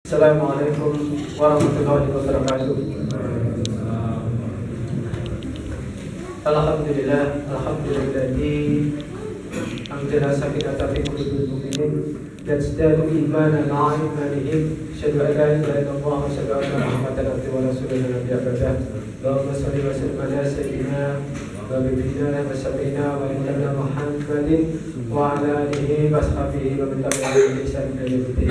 Assalamualaikum warahmatullahi wabarakatuh. Alhamdulillah anzala sakinata fi qulubil mu'minin yazdadu imanan ma'a imanihim asyhadu an la ilaha illallah wa asyhadu anna muhammadan abduhu wa rasuluhu nabiyya ba'dah. Allahumma shalli wa sallim ala sayyidina wa habibina wa syafiina wa maulana Muhammadin wa ala alihi wa ashabihi wa man tabi'ahum bi ihsan ila yaumil din.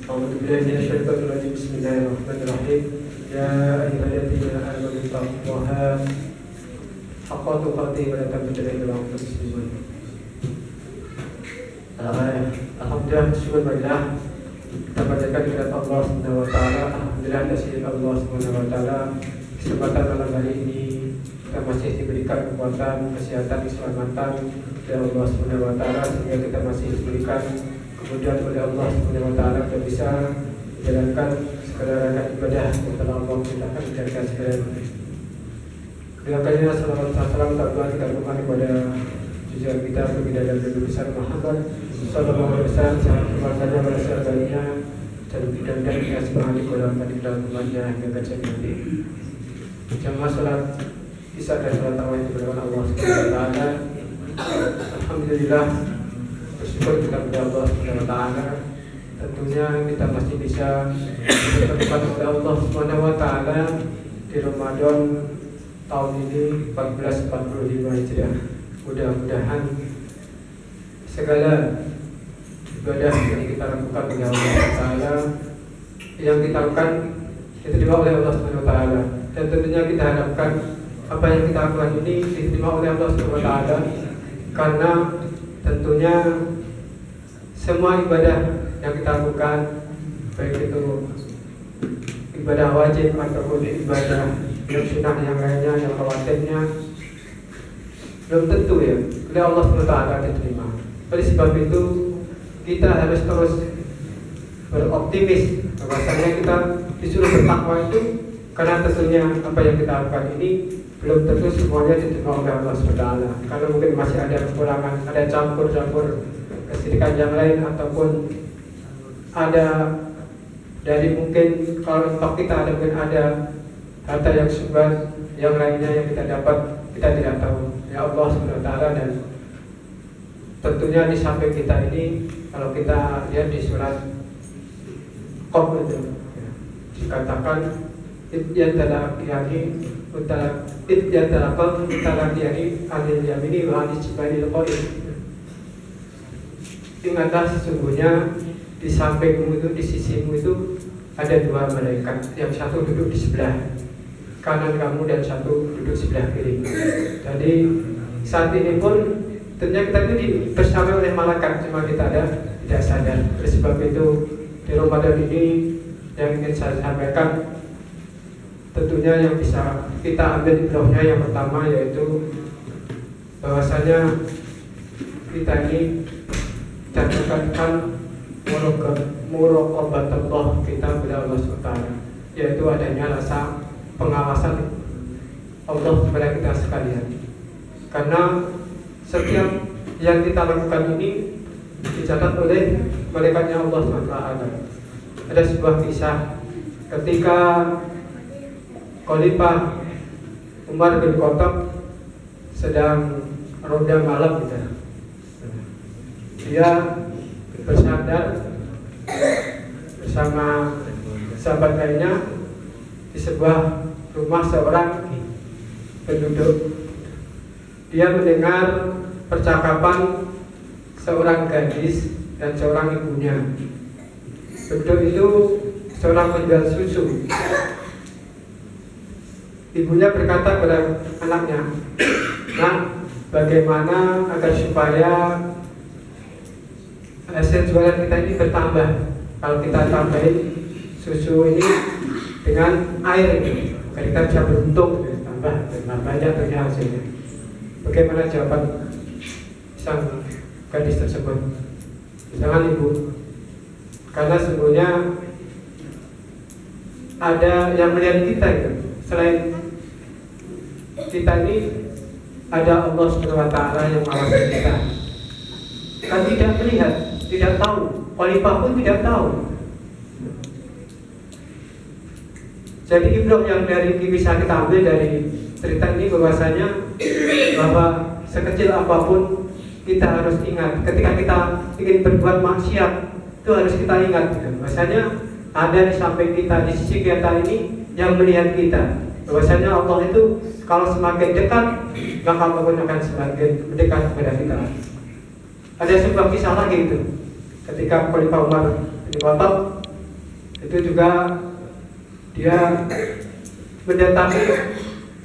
Alhamdulillah, bismillahirrahmanirrahim. Ya ayyuhalladzina amanu taqullaha haqqa tuqatih wa la tamutunna illa wa antum muslimun. Alhamdulillah, syukurlah kita panjatkan kepada Allah Subhanahu wa taala. Alhamdulillah dari Allah Subhanahu wa taala kesempatan malam hari ini kita masih diberikan kekuatan, kesehatan, keselamatan dari Allah Subhanahu wa taala sehingga kita masih diberikan kemudian oleh Allah Subhanahu wa taala untuk bisa menjalankan segala rangkaian ibadah kepada Allah, kita akan menjalankan segala dengan kalinya salam Tuhan kita berikan kepada junjungan kita Baginda dan Nabi besar Muhammad sallallahu alaihi wasallam sahabat pada sahabatnya dan dikasih berhati kepada dalam umatnya hingga kecil nanti. Jamaah salat Isya dan salat tarawih kepada Allah Subhanahu wa taala. Alhamdulillah, bersyukur kita kepada Allah Subhanahu wa taala. Tentunya kita masih bisa berdekat kepada Allah Subhanahu wa taala di Ramadan tahun ini 1445 Hijriah. Mudah-mudahan segala ibadah yang kita lakukan oleh Allah taala yang kita lakukan diterima oleh Allah Subhanahu wa taala. Dan tentunya kita harapkan apa yang kita lakukan ini diterima oleh Allah Subhanahu wa taala karena tentunya semua ibadah yang kita lakukan, baik itu ibadah wajib ataupun ibadah yang sunnah yang lainnya, yang khawatirnya belum tentu ya oleh Allah SWT diterima. Oleh sebab itu kita harus terus beroptimis bahwasanya kita disuruh bertakwa itu karena tentunya apa yang kita lakukan ini belum tentu semuanya diterima oleh Allah SWT. Karena mungkin masih ada kekurangan, ada campur-campur kesyirikan yang lain ataupun ada dari mungkin kalau untuk kita ada mungkin ada harta yang subhan yang lainnya yang kita dapat kita tidak tahu ya Allah SWT. Dan tentunya di samping kita ini kalau kita lihat di surat Qaf itu ya, dikatakan ingatlah sesungguhnya di sampingmu itu, di sisimu itu ada dua malaikat, yang satu duduk di sebelah kanan kamu dan satu duduk sebelah kiri. Jadi saat ini pun tentunya kita itu bersama oleh malaikat, cuma kita tidak sadar. Oleh sebab itu di Ramadan ini yang ingin saya sampaikan tentunya yang bisa kita ambil ibrahnya yang pertama yaitu bahwasanya kita ini meningkatkan muraqabatullah kita kepada Allah SWT, yaitu adanya rasa pengawasan Allah kepada kita sekalian. Karena setiap yang kita lakukan ini dicatat oleh malaikatnya Allah SWT. Ada sebuah kisah ketika Khalifah Umar bin Khattab sedang ronda malam gitu. Dia bersandar bersama sahabat lainnya di sebuah rumah seorang penduduk. Dia mendengar percakapan seorang gadis dan seorang ibunya. Penduduk itu seorang penjual susu. Ibunya berkata kepada anaknya, "Nah, bagaimana agar supaya hasil jualan kita ini bertambah? Kalau kita tambahin susu ini dengan air ini, kita bisa beruntung tambah banyak ternyata hasilnya." Bagaimana jawaban sang gadis tersebut? Jangan ibu, karena sesungguhnya ada yang melihat kita itu. Selain kita ini ada Allah Subhanahu wa taala yang mengawasi kita. Kan tidak melihat, tidak tahu khalifah pun tidak tahu. Jadi ibrah yang bisa kita ambil dari cerita ini bahwasanya bahwa sekecil apapun kita harus ingat ketika kita ingin berbuat maksiat, itu harus kita ingat gitu. Bahwasanya ada di samping kita, di sisi kita ini yang melihat kita. Bahwasanya Allah itu kalau semakin dekat maka Allah pun akan semakin mendekat kepada kita. Ada sebuah kisah lagi itu ketika Khalifah Umar bin Khattab itu juga dia mendatangi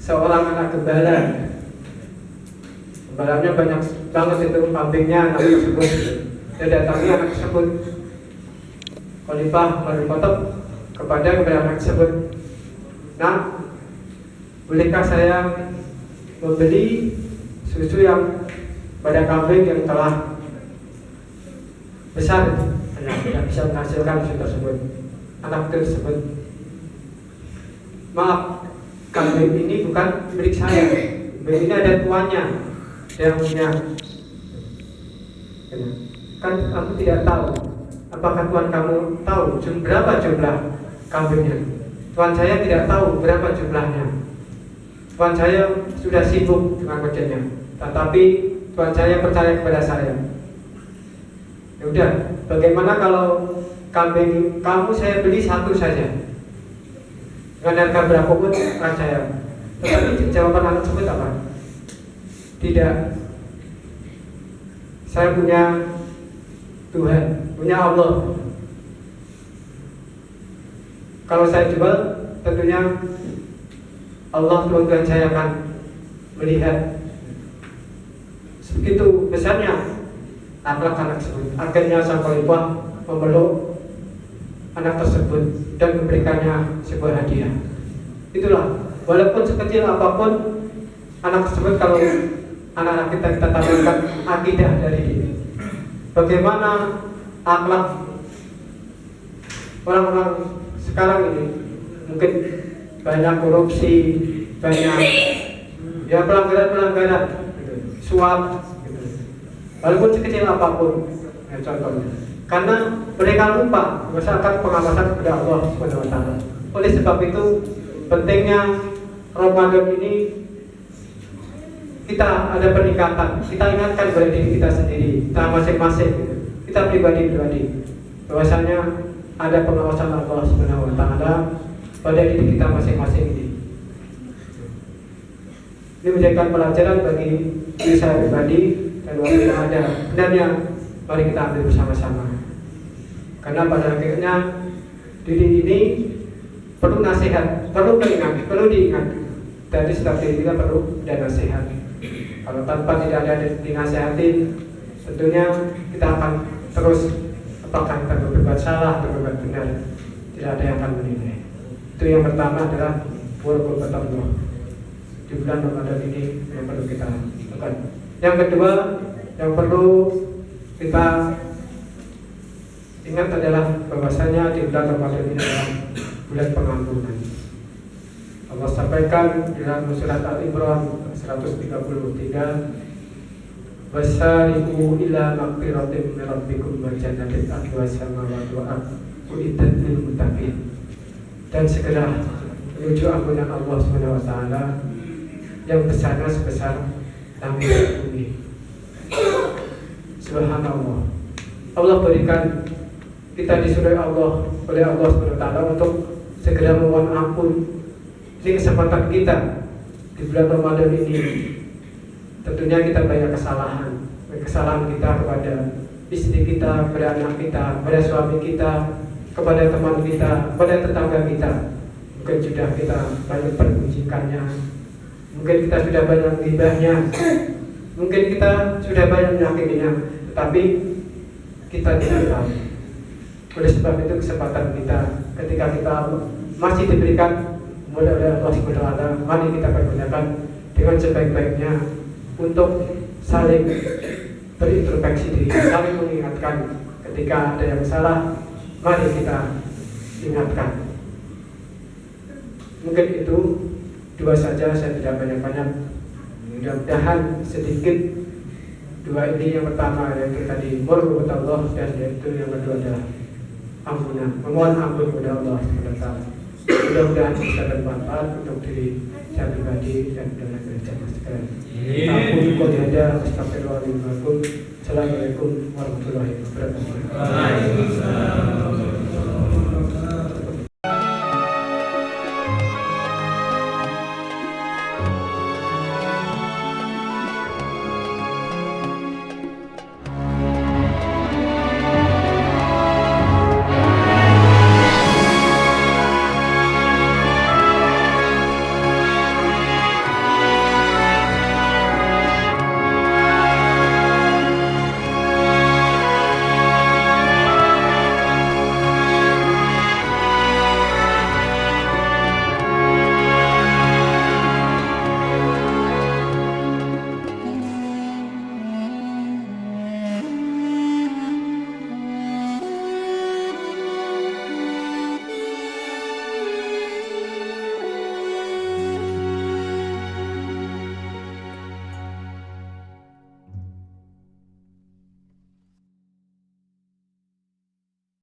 seorang anak gembala. Gembalanya banyak banget itu kambingnya anak tersebut. Dia datangi anak tersebut. Khalifah Umar bin Khattab kepada anak tersebut, "Nah, bolehkah saya membeli susu yang pada kambing yang telah besar, tidak bisa menghasilkan susu tersebut?" Anak tersebut, "Maaf, kambing ini bukan milik saya. Kambing ini ada tuannya yang punya. Kan aku tidak tahu. Apakah tuan kamu tahu berapa jumlah kambingnya? Tuan saya tidak tahu berapa jumlahnya. Tuan saya sudah sibuk dengan kerjanya, tetapi tuan saya percaya kepada saya. Ya udah, bagaimana kalau kambing kamu saya beli satu saja dengan harga berapa pun saya." Tetapi jawaban anak tersebut apa? "Tidak, saya punya Tuhan, punya Allah. Kalau saya jual, tentunya Allah Tuhan saya akan melihat." Begitu besarnya akhlak anak tersebut. Akhirnya sang khalifah memeluk anak tersebut dan memberikannya sebuah hadiah. Itulah, walaupun sekecil apapun anak tersebut, kalau anak-anak kita tanamkan akidah dari dia. Bagaimana akhlak orang-orang sekarang ini, mungkin banyak korupsi, banyak ya pelanggaran-pelanggaran, gitu, suap, gitu. Walaupun sekecil apapun, ya, contohnya. Karena mereka lupa masyarakat pengawasan kepada Allah SWT. Oleh sebab itu pentingnya Ramadan ini kita ada peningkatan. Kita ingatkan pada diri kita sendiri, kita masing-masing, gitu. Kita pribadi-pribadi, bahwasanya ada pengawasan Allah SWT pada diri kita masing-masing ini. Ini menjadikan pelajaran bagi diri saya pribadi dan waktu yang ada. Benarnya mari kita ambil bersama-sama. Karena pada akhirnya diri ini perlu nasihat, perlu diingat. Dari setiap diri kita perlu ada nasihat. Kalau tanpa tidak ada dinasihatin, tentunya kita akan terus apakah kita berbuat salah atau berbuat benar, tidak ada yang akan menilai. Itu yang pertama adalah Allah di bulan Ramadan ini yang perlu kita lakukan. Yang kedua yang perlu kita ingat adalah bahwasanya di bulan Ramadan ini adalah bulan pengampunan. Allah sampaikan dalam surat Al-Imran 133, "Wasari'u ila maghfiratin min rabbikum wa jannatin 'arduha as-samawati wal ardu uiddat lil muttaqin." Dan segera menuju ampunan Allah SWT yang besarnya sebesar langit dan bumi. Subhanallah. Allah berikan kita disuruh Allah oleh Allah SWT untuk segera mohon ampun. Ini kesempatan kita di bulan Ramadan ini. Tentunya kita banyak kesalahan kita kepada istri kita, kepada anak kita, kepada suami kita, kepada teman kita, kepada tetangga kita. Mungkin sudah kita banyak pergunjingannya, mungkin kita sudah banyak ghibahnya, mungkin kita sudah banyak menyakitinya, tetapi kita tidak tahu. Oleh sebab itu kesempatan kita ketika kita masih diberikan oleh Allah SWT, mari kita pergunakan dengan sebaik-baiknya untuk saling berintrospeksi diri, saling mengingatkan ketika ada yang salah, mari kita ingatkan. Mungkin itu dua saja, saya tidak banyak-banyak. Mudah-mudahan sedikit Dua ini yang pertama yaitu tadi kepada Allah, dan yaitu yang kedua adalah ampunan, memohon ampun kepada Allah SWT. Mudah-mudahan bisa bermanfaat untuk diri saya pribadi dan dengan gereja sekalian. Ampun kau ada, astagfirullahaladzim. Assalamualaikum warahmatullahi wabarakatuh.